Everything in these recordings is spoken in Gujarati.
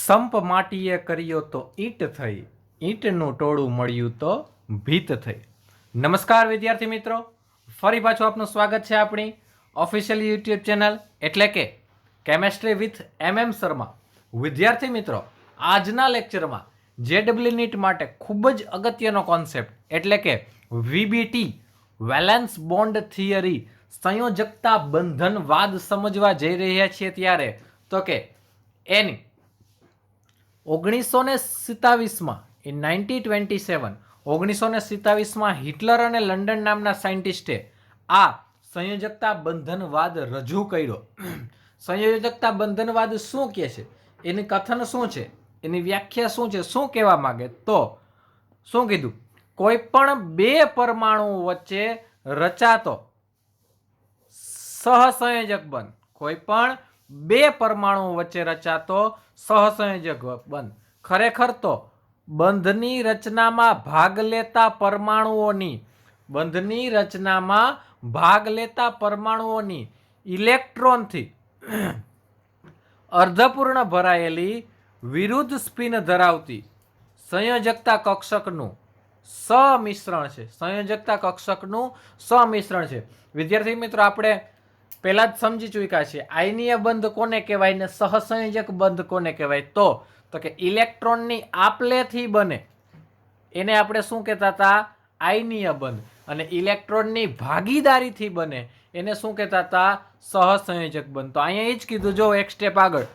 સંપ માટીએ કર્યો તો ઈંટ થઈ, ઈંટનું ટોળું મળ્યું તો ભીત થઈ. નમસ્કાર વિદ્યાર્થી મિત્રો, ફરી પાછું આપનું સ્વાગત છે આપણી ઓફિશિયલ યુટ્યુબ ચેનલ એટલે કે કેમેસ્ટ્રી વિથ MM શર્મા. વિદ્યાર્થી મિત્રો, આજના લેક્ચરમાં JEE નીટ માટે ખૂબ જ અગત્યનો કોન્સેપ્ટ એટલે કે VBT વેલેન્સ બોન્ડ થિયરી સંયોજકતા બંધનવાદ સમજવા જઈ રહ્યા છીએ. ત્યારે તો કે એની 1927માં ઇન 1927 હિટલર અને લંડન નામના સાયન્ટિસ્ટે આ સંયોજકતા બંધનવાદ રજૂ કર્યો. સંયોજકતા બંધનવાદ શું કહે છે, એની કથન શું છે, એની વ્યાખ્યા શું છે, શું કહેવા માંગે, તો શું કીધું? કોઈ પણ બે પરમાણુઓ વચ્ચે રચાતો સહસંયોજક બંધ, કોઈ પણ બે પરમાણુઓ વચ્ચે રચાતો સહસંયોજક બંધ. ખરેખર તો બંધની રચનામાં ભાગ લેતા પરમાણુઓની ઇલેક્ટ્રોનથી અર્ધપૂર્ણ ભરાયેલી વિરુદ્ધ સ્પિન ધરાવતી સંયોજકતા કક્ષકનું સમિશ્રણ છે. સંયોજકતા કક્ષકનું સમિશ્રણ છે. વિદ્યાર્થી મિત્રો, આપણે પહેલા જ સમજી ચૂક્યા છીએ આયનીય બંધ કોને કહેવાય ને સહસંયોજક બંધ કોને કહેવાય. તો કે ઇલેક્ટ્રોનની આપલેથી બને એને આપણે શું કહેતા હતા? આયનીય બંધ. અને ઇલેક્ટ્રોનની ભાગીદારીથી બને એને શું કહેતા હતા? સહસંયોજક બંધ. તો અહીંયા એ જ કીધું, જો એક સ્ટેપ આગળ,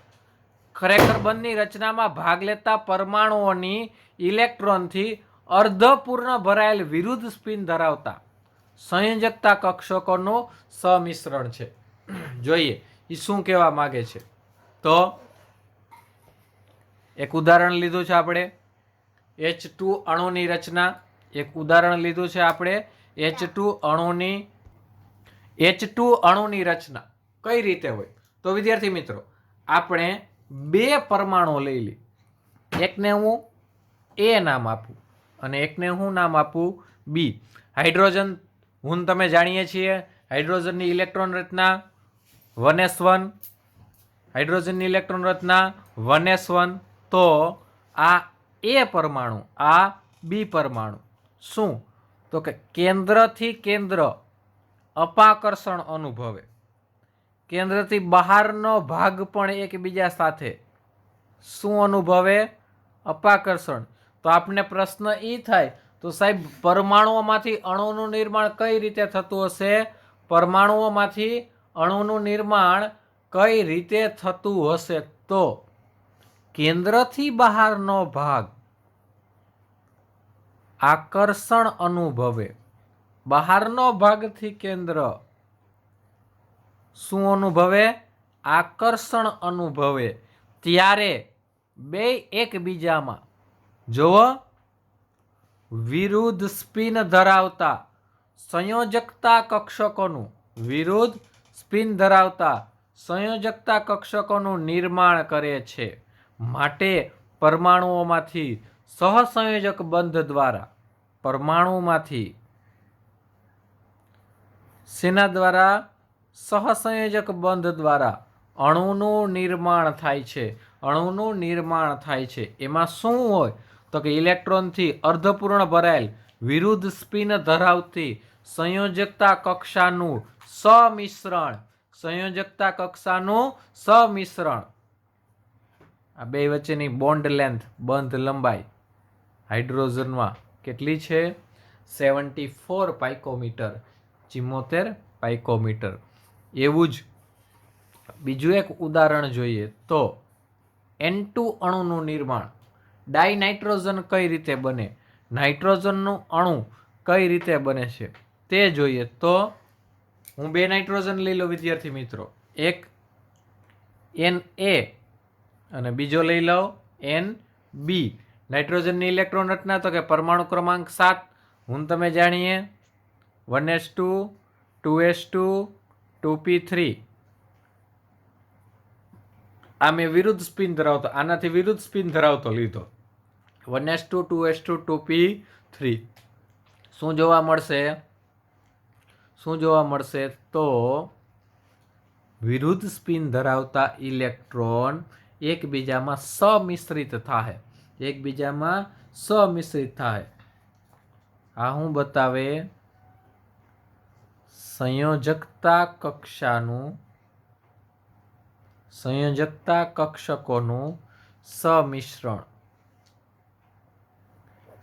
ખરેખર બંધની રચનામાં ભાગ લેતા પરમાણુઓની ઇલેક્ટ્રોનથી અર્ધપૂર્ણ ભરાયેલ વિરુદ્ધ સ્પિન ધરાવતા સંયોજકતા કક્ષકોનું સમિશ્રણ છે. જોઈએ એ શું કહેવા માંગે છે. તો એક ઉદાહરણ લીધું છે આપણે H2 અણુની રચના. એક ઉદાહરણ લીધું છે આપણે H2 અણુની રચના કઈ રીતે હોય. તો વિદ્યાર્થી મિત્રો, આપણે બે પરમાણુ લઈ લી. એકને હું A નામ આપું અને એકને હું નામ આપું B. હાઇડ્રોજન હું તમે જાણીએ છીએ હાઇડ્રોજનની ઇલેક્ટ્રોન રચના 1s1, હાઇડ્રોજનની ઇલેક્ટ્રોન રચના 1s1. તો આ A પરમાણુ, આ B પરમાણુ શું? તો કે કેન્દ્રથી કેન્દ્ર અપાકર્ષણ અનુભવે, કેન્દ્રથી બહારનો ભાગ પણ એકબીજા સાથે શું અનુભવે? અપાકર્ષણ. તો આપણે પ્રશ્ન એ થાય, તો સાહેબ પરમાણુઓમાંથી અણુનું નિર્માણ કઈ રીતે થતું હશે? પરમાણુઓમાંથી અણુનું નિર્માણ કઈ રીતે થતું હશે? તો કેન્દ્રથી બહારનો ભાગ આકર્ષણ અનુભવે, બહારનો ભાગથી કેન્દ્ર શું અનુભવે? આકર્ષણ અનુભવે. ત્યારે બે એકબીજામાં જોવો વિરુદ્ધ સ્પિન ધરાવતા સંયોજકતા કક્ષકોનું, વિરુદ્ધ સ્પિન ધરાવતા સંયોજકતા કક્ષકોનું નિર્માણ કરે છે. માટે પરમાણુઓમાંથી સહસંયોજક બંધ દ્વારા, પરમાણુમાંથી શેના દ્વારા? સહસંયોજક બંધ દ્વારા અણુનું નિર્માણ થાય છે. અણુનું નિર્માણ થાય છે. એમાં શું હોય? તો કે ઇલેક્ટ્રોનથી અર્ધપૂર્ણ ભરાયેલ વિરુદ્ધ સ્પિન ધરાવતી સંયોજકતા કક્ષાનું સમિશ્રણ. સંયોજકતા કક્ષાનું સમિશ્રણ. આ બે વચ્ચેની બોન્ડ લેન્થ, બંધ લંબાઈ હાઇડ્રોજનમાં કેટલી છે? 74 પાઇકોમીટર, 74 પાઇકોમીટર. એવું જ બીજું એક ઉદાહરણ જોઈએ તો N2 અણુનું નિર્માણ. ડાયનાઇટ્રોજન કઈ રીતે બને, નાઇટ્રોજનનું અણુ કઈ રીતે બને છે તે જોઈએ. તો હું બે નાઇટ્રોજન લઈ લઉં વિદ્યાર્થી મિત્રો, એક Na અને બીજો લઈ લઉં Nb. નાઇટ્રોજનની ઇલેક્ટ્રોન રચના તો કે પરમાણુ ક્રમાંક 7 હું તમે જાણીએ 1s2, 2s2, 2p3. આ મેં વિરુદ્ધ સ્પિન ધરાવતો, આનાથી વિરુદ્ધ સ્પિન ધરાવતો લીધો 1s2, 2s2, 2p3. શું જોવા મળશે? શું જોવા મળશે? તો વિરુદ્ધ સ્પિન ધરાવતા ઇલેક્ટ્રોન એકબીજામાં સમિશ્રિત થાય, એકબીજામાં સમિશ્રિત થાય. આ હું બતાવે સંયોજકતા કક્ષકોનું સમિશ્રણ.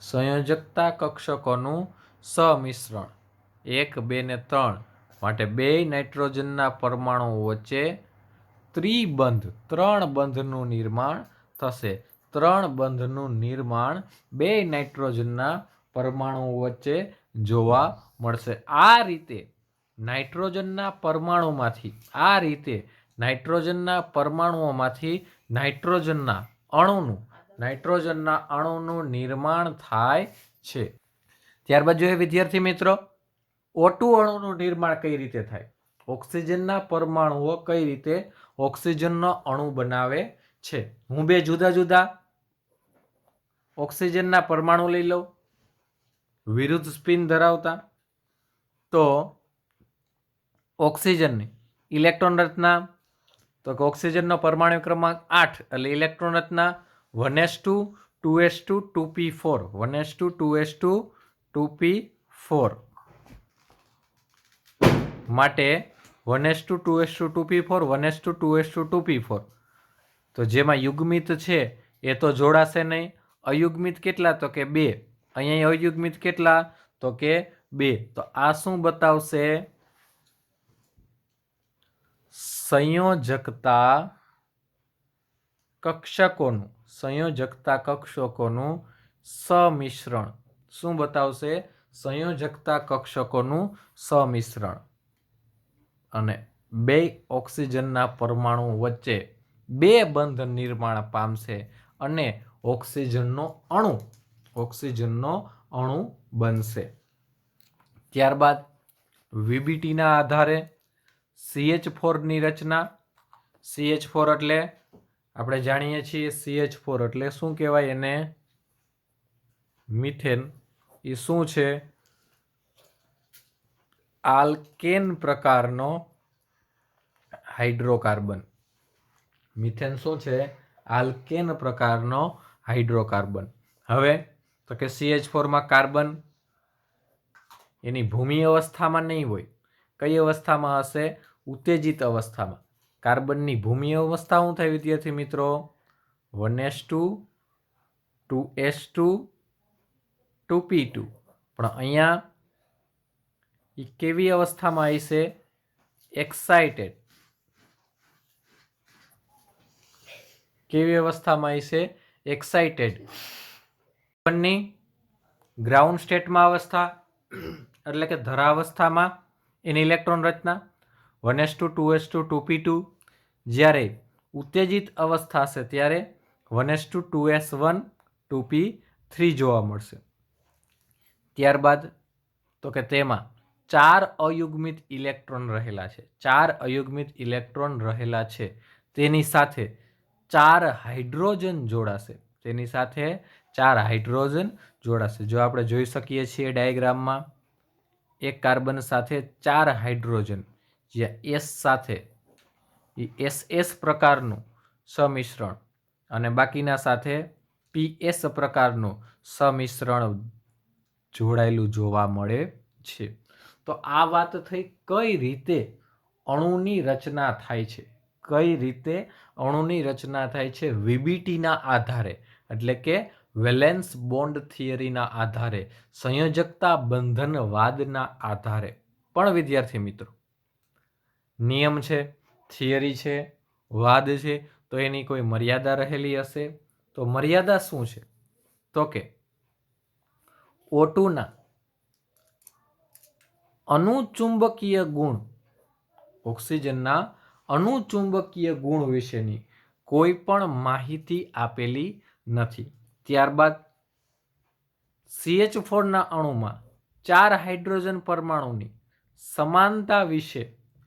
સંયોજકતા કક્ષકોનું સમિશ્રણ 1, 2 ને 3 માટે 2 નાઇટ્રોજનના પરમાણુઓ વચ્ચે ત્રિબંધ 3 બંધનું નિર્માણ થશે. 3 બંધનું નિર્માણ 2 નાઇટ્રોજનના પરમાણુઓ વચ્ચે જોવા મળશે. આ રીતે નાઇટ્રોજનના પરમાણુઓમાંથી નાઇટ્રોજનના અણુનું નિર્માણ થાય છે. ત્યારબાદ જોઈએ વિદ્યાર્થી મિત્રો, O2 અણુનું નિર્માણ કઈ રીતે થાય. ઓક્સિજનના પરમાણુઓ કઈ રીતે ઓક્સિજનનો અણુ બનાવે છે. હું 2 જુદા જુદા ઓક્સિજનના પરમાણુ લઈ લઉં વિરુદ્ધ સ્પિન ધરાવતા. તો ઓક્સિજનની ઇલેક્ટ્રોન રચના, તો કે ઓક્સિજનનો પરમાણુ ક્રમાંક 8 એટલે ઇલેક્ટ્રોન રચના 1s2 2s2 2p4 1s2 2s2 2p4 માટે 1s2 2s2 2p4 1s2 2s2 2p4. તો જેમાં યુગ્મિત છે એ તો જોડાશે નહીં. અયુગ્મિત કેટલા? તો કે 2. અહીંયા અયુગ્મિત કેટલા? તો કે 2. તો આ શું બતાવશે? સંયોજકતા કક્ષકોનું સમિશ્રણ. શું બતાવશે? સંયોજકતા કક્ષકોનું સમિશ્રણ. અને 2 ઓક્સિજનના પરમાણુ વચ્ચે 2 બંધ નિર્માણ પામશે અને ઓક્સિજનનો અણુ બનશે. ત્યારબાદ VBTના આધારે CH4 ની રચના. CH4 એટલે આપણે જાણીએ છીએ CH4 એટલે શું કહેવાય એને? મિથેન. એ શું છે? આલ્કેન પ્રકારનો હાઇડ્રોકાર્બન. મિથેન શું છે? આલ્કેન પ્રકારનો હાઇડ્રોકાર્બન. હવે તો કે CH4 માં કાર્બન એની ભૂમિ અવસ્થામાં નહીં હોય. કઈ અવસ્થામાં હશે? ઉત્તેજિત અવસ્થામાં. કાર્બનની ભૂમિ અવસ્થા શું થાય વિદ્યાર્થી મિત્રો? 1s2 2s2 2p2. પણ અહીંયા એ કેવી અવસ્થામાં હશે? એક્સાઇટેડ. કેવી અવસ્થામાં હશે? એક્સાઇટેડ. કાર્બનની ગ્રાઉન્ડ સ્ટેટમાં અવસ્થા એટલે કે ધરાવસ્થામાં એની ઇલેક્ટ્રોન રચના 1s2 2s2 2p2. જ્યારે ઉત્તેજિત અવસ્થા હશે ત્યારે 1s2 2s1 2p3 જોવા મળશે. ત્યારબાદ તો કે તેમાં 4 અયુગ્મિત ઇલેક્ટ્રોન રહેલા છે. તેની સાથે 4 હાઇડ્રોજન જોડાશે. જો આપણે જોઈ શકીએ છીએ ડાયાગ્રામમાં, એક કાર્બન સાથે 4 હાઇડ્રોજન, જ્યાં S સાથે SS પ્રકારનું સમિશ્રણ અને બાકીના સાથે PS પ્રકારનું સમિશ્રણ જોડાયેલું જોવા મળે છે. તો આ વાત થઈ કઈ રીતે અણુની રચના થાય છે. VBTના આધારે એટલે કે વેલેન્સ બોન્ડ થિયરીના આધારે, સંયોજકતા બંધનવાદના આધારે. પણ વિદ્યાર્થી મિત્રો, નિયમ છે, થિયરી છે, વાદ છે, તો એની કોઈ મર્યાદા રહેલી હશે. તો મર્યાદા શું છે? તો કે O2ના અણુચુંબકીય ગુણ, ઓક્સિજનના અણુચુંબકીય ગુણ વિશેની કોઈ પણ માહિતી આપેલી નથી. ત્યારબાદ CH4ના અણુમાં 4 હાઇડ્રોજન પરમાણુની સમાનતા વિશે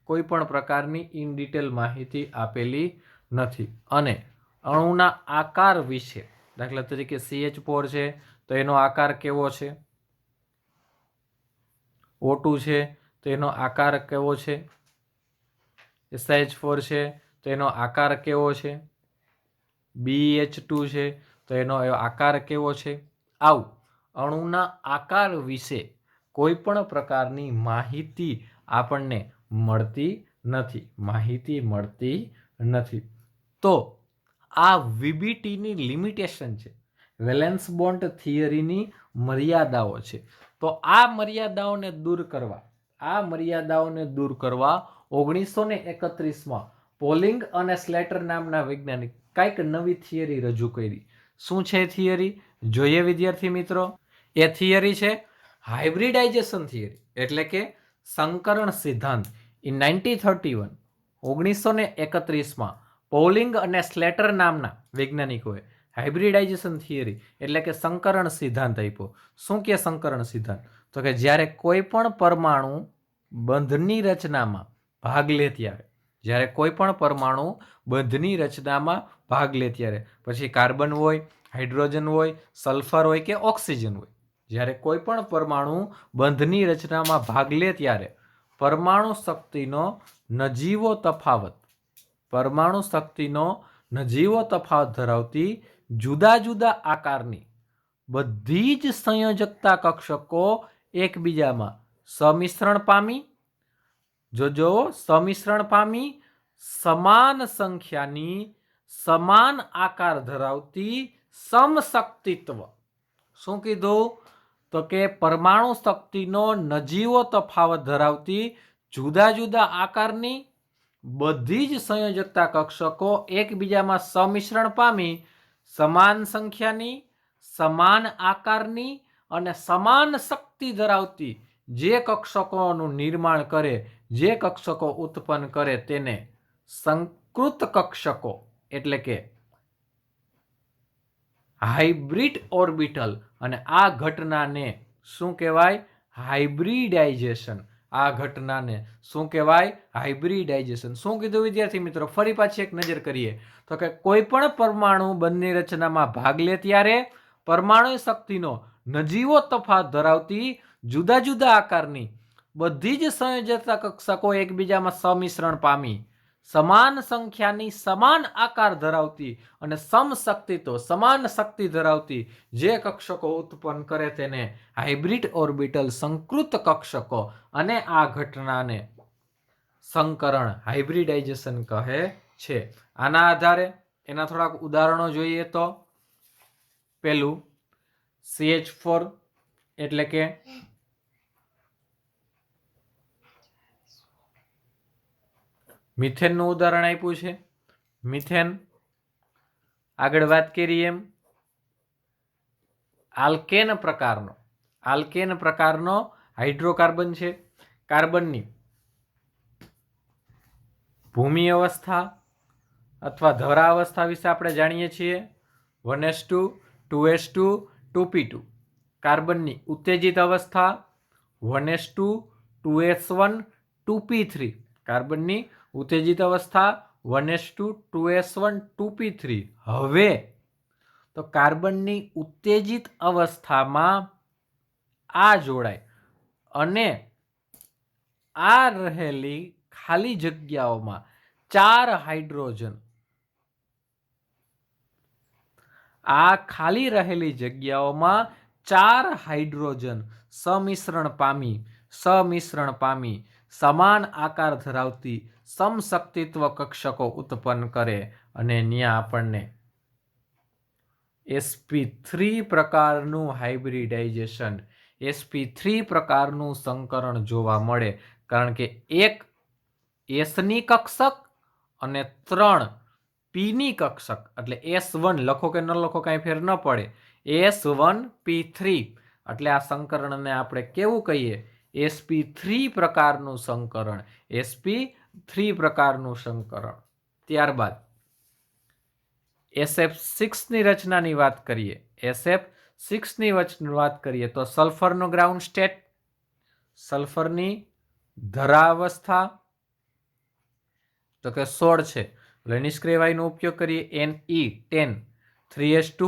કોઈ પણ પ્રકારની ઇન ડિટેલ માહિતી આપેલી નથી. અને અણુના આકાર વિશે, દાખલા તરીકે CH4 છે તો એનો આકાર કેવો છે? O2 છે તો એનો આકાર કેવો છે? SiH4 છે તો એનો આકાર કેવો છે? BH2 છે તો એનો આકાર કેવો છે. આવું અણુના આકાર વિશે કોઈ પણ પ્રકારની માહિતી આપણને મળતી નથી. તો આ VBTની લિમિટેશન છે, વેલેન્સ બોન્ડ થિયરીની મર્યાદાઓ છે. તો આ મર્યાદાઓને દૂર કરવા 1931માં પોલિંગ અને સ્લેટર નામના વૈજ્ઞાનિક કંઈક નવી થિયરી રજૂ કરી. શું છે થિયરી? જોઈએ વિદ્યાર્થી મિત્રો. એ થિયરી છે હાઇબ્રિડાઇઝેશન થિયરી, એટલે કે સંકરણ સિદ્ધાંત. ઇન 1931માં પોલિંગ અને સ્લેટર નામના વૈજ્ઞાનિકોએ હાઇબ્રિડાઇઝેશન થિયરી એટલે કે સંકરણ સિદ્ધાંત આપ્યો. શું કે સંકરણ સિદ્ધાંત? તો કે જ્યારે કોઈ પણ પરમાણુ બંધની રચનામાં ભાગ લે ત્યારે પછી કાર્બન હોય, હાઇડ્રોજન હોય, સલ્ફર હોય કે ઓક્સિજન હોય, જ્યારે કોઈ પણ પરમાણુ બંધની રચનામાં ભાગ લે ત્યારે પરમાણુ શક્તિનો નજીવો તફાવત ધરાવતી જુદા જુદા આકારની બધી જ સંયોજકતા કક્ષકો એકબીજામાં સમિશ્રણ પામી સમાન સંખ્યાની સમાન આકાર ધરાવતી સમશક્તિત્વ. શું કીધું? તો કે પરમાણુ શક્તિનો નજીવો તફાવત ધરાવતી જુદા જુદા આકારની બધી જ સંયોજકતા કક્ષકો એકબીજામાં સમિશ્રણ પામી સમાન સંખ્યાની સમાન આકારની અને સમાન શક્તિ ધરાવતી જે કક્ષકોનું નિર્માણ કરે, જે કક્ષકો ઉત્પન્ન કરે તેને સંકૃત કક્ષકો એટલે કે હાઇબ્રિડ ઓર્બિટલ. અને આ ઘટનાને શું કહેવાય? હાઇબ્રિડાઇઝેશન. શું કીધું વિદ્યાર્થી મિત્રો? ફરી પાછી એક નજર કરીએ તો કે કોઈ પણ પરમાણુ બંને રચનામાં ભાગ લે ત્યારે પરમાણુ શક્તિનો નજીવો તફાવત ધરાવતી જુદા જુદા આકારની બધી જ સંયોજકતા કક્ષકો એકબીજામાં સમિશ્રણ પામી સમાન સંખ્યાની સમાન આકાર ધરાવતી અને સમાન શક્તિ ધરાવતી જે કક્ષકો ઉત્પન્ન કરે તેને હાઇબ્રિડ ઓર્બિટલ સંકૃત કક્ષકો. અને આ ઘટનાને સંકરણ હાઇબ્રિડાઇઝેશન કહે છે. આના આધારે એના થોડાક ઉદાહરણો જોઈએ તો પેલું CH4 એટલે કે મિથેનનું ઉદાહરણ આપ્યું છે. મિથેન આગળ વાત કરીએ એમ આલ્કેન પ્રકારનો હાઇડ્રોકાર્બન છે. કાર્બનની ભૂમિ અવસ્થા અથવા ધરા અવસ્થા વિશે આપણે જાણીએ છીએ. 1s2 2s2 2p2. કાર્બનની ઉત્તેજિત અવસ્થા 1s2 2s1 2p3. કાર્બનની ઉત્તેજિત અવસ્થા 1s2 2s1 2p3. હવે તો કાર્બનની ઉત્તેજિત અવસ્થામાં આ જોડાય અને આ રહેલી ખાલી જગ્યાઓમાં 4 હાઇડ્રોજન સમિશ્રણ પામી સમાન આકાર ધરાવતી સમશક્તિત્વ કક્ષકો ઉત્પન્ન કરે અને ત્યાં આપણને sp3 પ્રકારનું હાઇબ્રિડાઇઝેશન, sp3 પ્રકારનું સંકરણ જોવા મળે. કારણ કે એક એસની કક્ષક અને 3 પીની કક્ષક એટલે S1 લખો કે ન લખો કાંઈ ફેર ન પડે. S1P3 એટલે આ સંકરણને આપણે કેવું કહીએ? sp3 પ્રકારનું સંકરણ. ત્યારબાદ SF6ની રચનાની વાત કરીએ તો સલ્ફરનો ગ્રાઉન્ડ સ્ટેટ, સલ્ફરની ધરાવસ્થા તો કે 16 છે. નિષ્ક્રિય વાયુનો ઉપયોગ કરીએ Ne10 3s2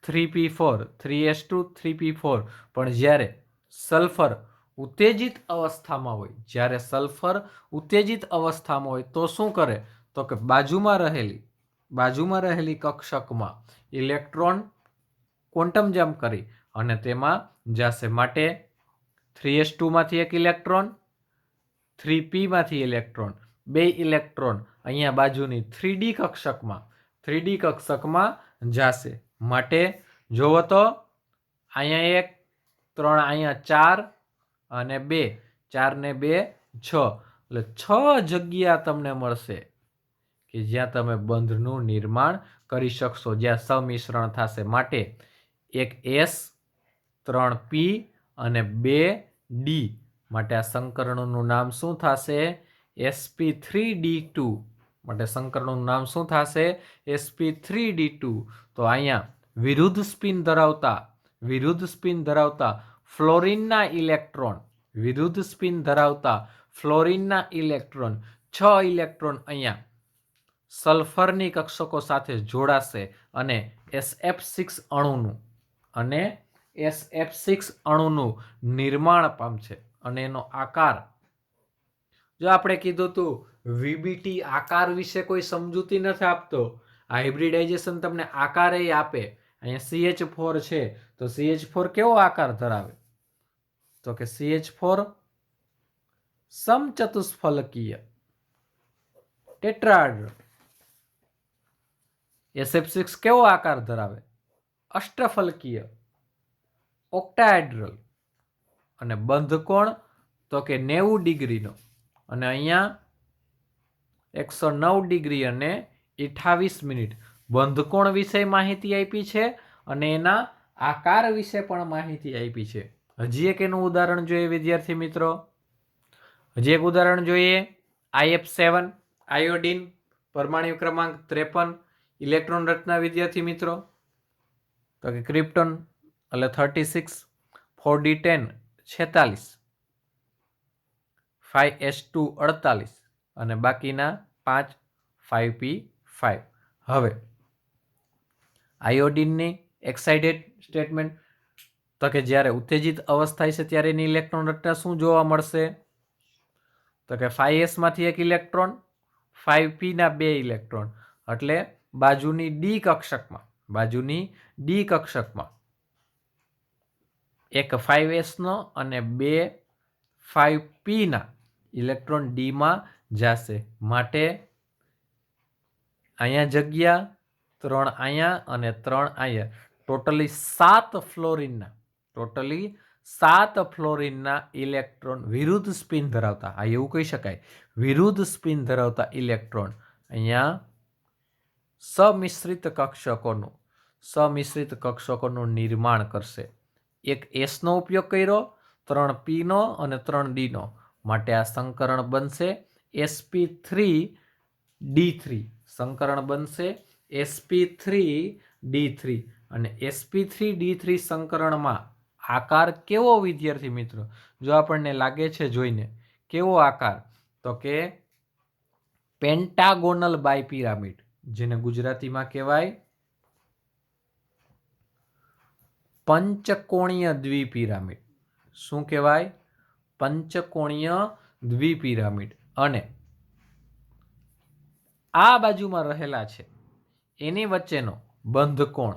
3p4 પણ જ્યારે સલ્ફર ઉત્તેજિત અવસ્થામાં હોય તો શું કરે? તો કે બાજુમાં રહેલી બાજુમાં રહેલી કક્ષકમાં ઇલેક્ટ્રોન ક્વોન્ટમ જમ્પ કરી અને તેમાં જશે. માટે 3s2 માંથી એક ઇલેક્ટ્રોન, 3p માંથી ઇલેક્ટ્રોન, બે ઇલેક્ટ્રોન અહીંયા બાજુની 3d કક્ષકમાં જશે. માટે જોવો તો અહીંયા 1 3 અહીંયા 4 અને 2 4 ને 2 6 એટલે 6 જગ્યા તમને મળશે કે જ્યાં તમે બંધનું નિર્માણ કરી શકશો, જ્યાં સમિશ્રણ થશે. માટે એક S 3p અને 2d માટે આ સંકરણનું નામ શું થશે? sp3d2. માટે સંકરણનું નામ શું થશે? sp3d2. તો અહીંયા વિરુદ્ધ સ્પિન ધરાવતા ફ્લોરિનના ઇલેક્ટ્રોન 6 ઇલેક્ટ્રોન અહીંયા સલ્ફરની કક્ષકો સાથે જોડાશે અને SF6 અણુનું નિર્માણ પામશે. અને એનો આકાર, જો આપણે કીધું હતું VBT આકાર વિશે કોઈ સમજૂતી નથી આપતો, હાઇબ્રિડાઇઝેશન તમને આકાર આપે. અહીંયા CH4 છે તો CH4 કેવો આકાર ધરાવે? તો કે CH4 સમચતુષ્ફલકીય ટેટ્રાહેડ્રલ. SF6 કેવો આકાર ધરાવે? અષ્ટફલકીય ઓક્ટાહેડ્રલ. અને બંધ કોણ? તો કે 90 ડિગ્રીનો. અને અહીંયા 109 ડિગ્રી અને 28 મિનિટ. બંધ કોણ વિશે માહિતી આપી છે અને એના આકાર વિશે પણ માહિતી આપી છે. હજી એક એનું ઉદાહરણ જોઈએ વિદ્યાર્થી મિત્રો. હજી એક ઉદાહરણ જોઈએ. IF7 આયોડિન, પરમાણુ ક્રમાંક 53, ઇલેક્ટ્રોન રચના વિદ્યાર્થી મિત્રો. તો કે ક્રિપ્ટોન એટલે 36, 4d10 46, 5s2 48 અને બાકીના 5 5p5. હવે આયોડિનની એક્સાઇટેડ સ્ટેટમેન્ટ, તો કે જ્યારે ઉત્તેજિત અવસ્થા છે ત્યારે એની ઇલેક્ટ્રોન રચના શું જોવા મળશે? તો કે 5s માંથી એક ઇલેક્ટ્રોન, 5p ના 2 ઇલેક્ટ્રોન, એટલે બાજુની ડી કક્ષકમાં એક 5s નો અને 2 5p ના ઇલેક્ટ્રોન ડી માં જશે. માટે અહીંયા જગ્યા 3 અહીંયા અને 3 અહીંયા, ટોટલી 7 ફ્લોરિનના ઇલેક્ટ્રોન વિરુદ્ધ સ્પિન ધરાવતા, એવું કહી શકાય, વિરુદ્ધ સ્પિન ધરાવતા ઇલેક્ટ્રોન અહીંયા સમિશ્રિત કક્ષકોનું નિર્માણ કરશે. એક S નો ઉપયોગ કર્યો, 3p નો અને 3d નો. માટે આ સંકરણ બનશે sp3d3. સંકરણ બનશે sp3d3. અને sp3d3 સંકરણમાં આકાર કેવો વિદ્યાર્થી મિત્રો? જો આપણને લાગે છે જોઈને કેવો આકાર, તો કે પેન્ટાગોનલ બાયપિરામિડ, જેને ગુજરાતીમાં કહેવાય પંચકોણીય દ્વિપિરામિડ. શું કહેવાય? પંચકોણીય દ્વિપિરામિડ. અને આ બાજુમાં રહેલા છે એની વચ્ચેનો બંધ કોણ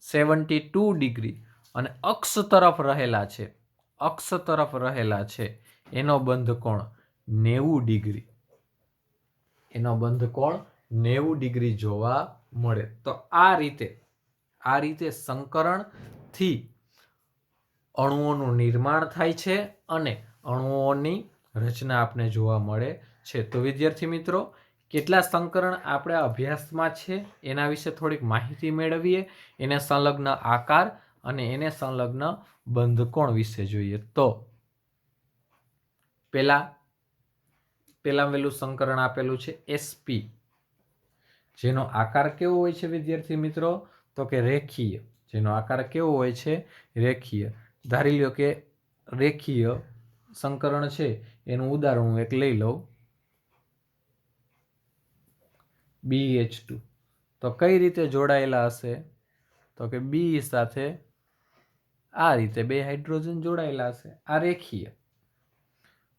72 ડિગ્રી અને અક્ષ તરફ રહેલા છે એનો બંધ કોણ 90 ડિગ્રી. એનો બંધ કોણ 90 ડિગ્રી જોવા મળે. તો આ રીતે સંકરણથી અણુઓનું નિર્માણ થાય છે અને અણુઓની રચના આપણે જોવા મળે છે. તો વિદ્યાર્થી મિત્રો, કેટલા સંકરણ આપણે અભ્યાસમાં છે એના વિશે થોડીક માહિતી મેળવીએ. એને સંલગ્ન આકાર અને એને સંલગ્ન બંધકોણ વિશે જોઈએ. તો પહેલા વેલું સંકરણ આપેલું છે SP, જેનો આકાર કેવો હોય છે વિદ્યાર્થી મિત્રો? તો કે રેખીય. જેનો આકાર કેવો હોય છે? રેખીય. ધારી લ્યો કે રેખીય સંકરણ છે, એનું ઉદાહરણ હું એક લઈ લઉં, BH2. તો કઈ રીતે જોડાયેલા હશે? તો કે B સાથે આ રીતે 2 હાઇડ્રોજન જોડાયેલા હશે. આ રેખીય.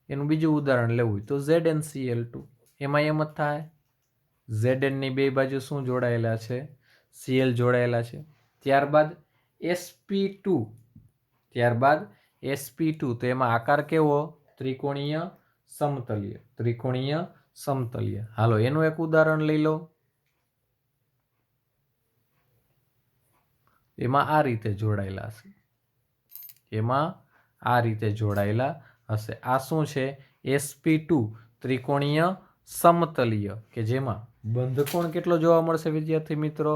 એનું બીજું ઉદાહરણ લેવું હોય તો ZnCl2. એમાં એમ જ થાય, Zn ની બે બાજુ શું જોડાયેલા છે? Cl જોડાયેલા છે. ત્યારબાદ sp2, તો એમાં આકાર કેવો? ત્રિકોણીય સમતલ્ય. હાલો એનું એક ઉદાહરણ લઈ લો. એમાં આ રીતે જોડાયેલા હશે. આ શું છે? sp2 ત્રિકોણીય સમતલ્ય, કે જેમાં બંધકોણ કેટલો જોવા મળશે વિદ્યાર્થી મિત્રો?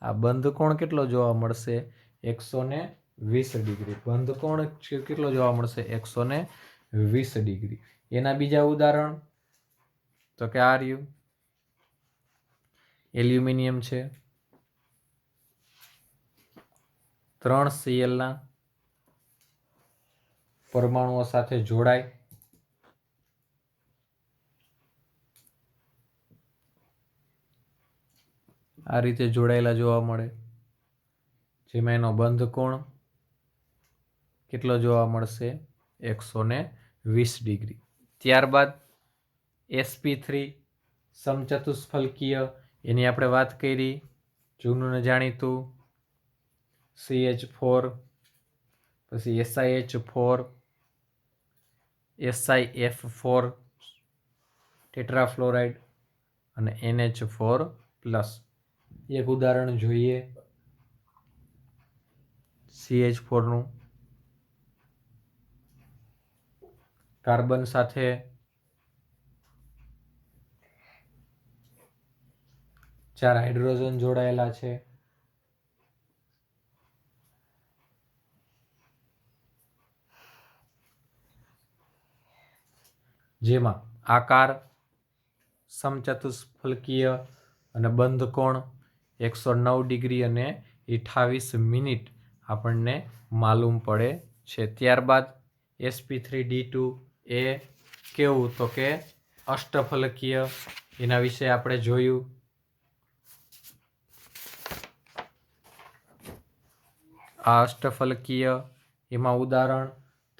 આ બંધકોણ કેટલો જોવા મળશે? 120 ડિગ્રી. બંધકોણ કેટલો જોવા મળશે? 120 ડિગ્રી. એના બીજા ઉદાહરણ તો કે આ રહ્યું એલ્યુમિનિયમ છે, 3 Cl ના પરમાણુઓ સાથે જોડાય આ રીતે જોડાયેલા જોવા મળે, જેમાં એનો બંધકોણ કેટલો જોવા મળશે? 120 ડિગ્રી. ત્યારબાદ sp3 સમચતુષ્ફલકીય, એની આપણે વાત કરી, જૂનું ને જાણીતું CH4, પછી SiH4, SiF4 ટેટ્રાફ્લોરાઇડ અને NH4+. એક ઉદાહરણ જોઈએ CH4 નું. કાર્બન સાથે 4 હાઇડ્રોજન જોડાયેલા છે. જેમાં આકાર સમચતુષ્ફલકીય અને બંધકોણ 109 ડિગ્રી અને 28 મિનિટ આપણને માલુમ પડે છે. ત્યારબાદ sp3d2 એ કેવું? તો કે અષ્ટફલકીય. એના વિશે આપણે જોયું. આ અષ્ટફલકીય, એમાં ઉદાહરણ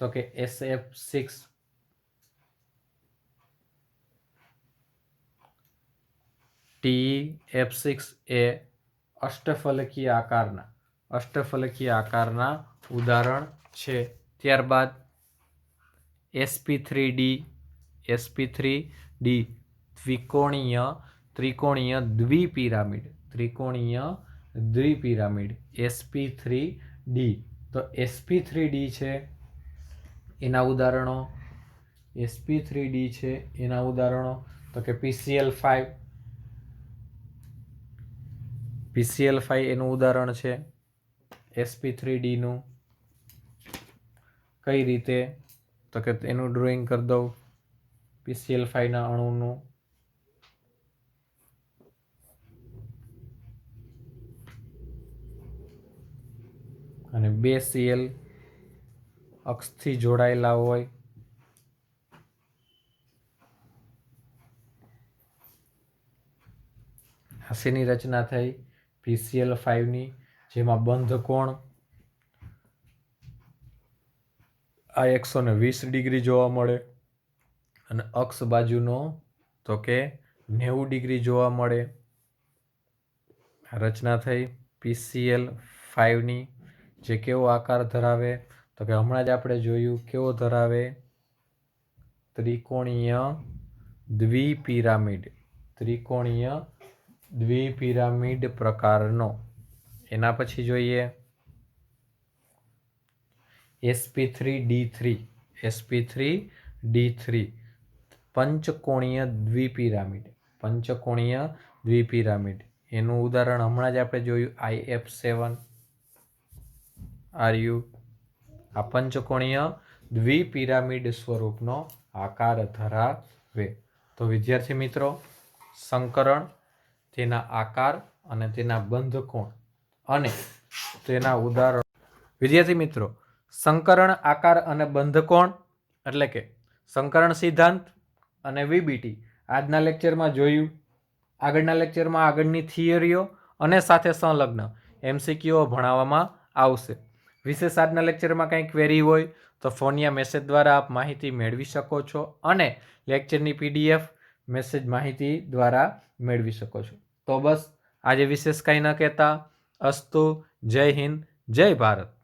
તો કે SF6, TeF6 એ અષ્ટફલકીય આકારના ઉદાહરણ છે. ત્યારબાદ sp3d ત્રિકોણીય દ્વિપિરામિડ sp3d. તો sp3d છે એના ઉદાહરણો તો કે PCl5 એનું ઉદાહરણ છે sp3d નું. કઈ રીતે? તો કે એનું ડ્રોઈંગ કરી દઉં PCl5 ના અણુનું. અને 2 Cl અક્ષથી જોડાયેલા હોય. હાસીની રચના થઈ PCl5ની, જેમાં બંધકોણ આ 120 ડિગ્રી જોવા મળે અને અક્ષ બાજુનો તો કે 90 ડિગ્રી જોવા મળે. રચના થઈ PCl5ની, જે કેવો આકાર ધરાવે? તો કે હમણાં જ આપણે જોયું કેવો ધરાવે? ત્રિકોણીય દ્વિપિરામિડ પ્રકારનો. એના પછી જોઈએ sp3d3 પંચકોણીય દ્વિપિરામિડ. એનું ઉદાહરણ હમણાં જ આપણે જોયું IF7. આ પંચકોણીય દ્વિપિરામિડ સ્વરૂપનો આકાર ધરાવે. તો વિદ્યાર્થી મિત્રો, સંકરણ, તેના આકાર અને તેના બંધકોણ અને તેના ઉદાહરણ. વિદ્યાર્થી મિત્રો, સંકરણ, આકાર અને બંધકોણ એટલે કે સંકરણ સિદ્ધાંત અને VBT આજના લેક્ચરમાં જોયું. આગળના લેક્ચરમાં આગળની થિયરીઓ અને સાથે સંલગ્ન MCQઓ ભણાવવામાં આવશે. વિશેષ આજના લેક્ચરમાં કંઈ ક્વેરી હોય તો ફોન યા મેસેજ દ્વારા આપ માહિતી મેળવી શકો છો. અને લેક્ચરની PDF મેસેજ માહિતી દ્વારા મેળવી શકો છો. તો બસ આજે વિશેષ કંઈ ન કહેતા. અસ્તુ. જય હિન્દ, જય ભારત.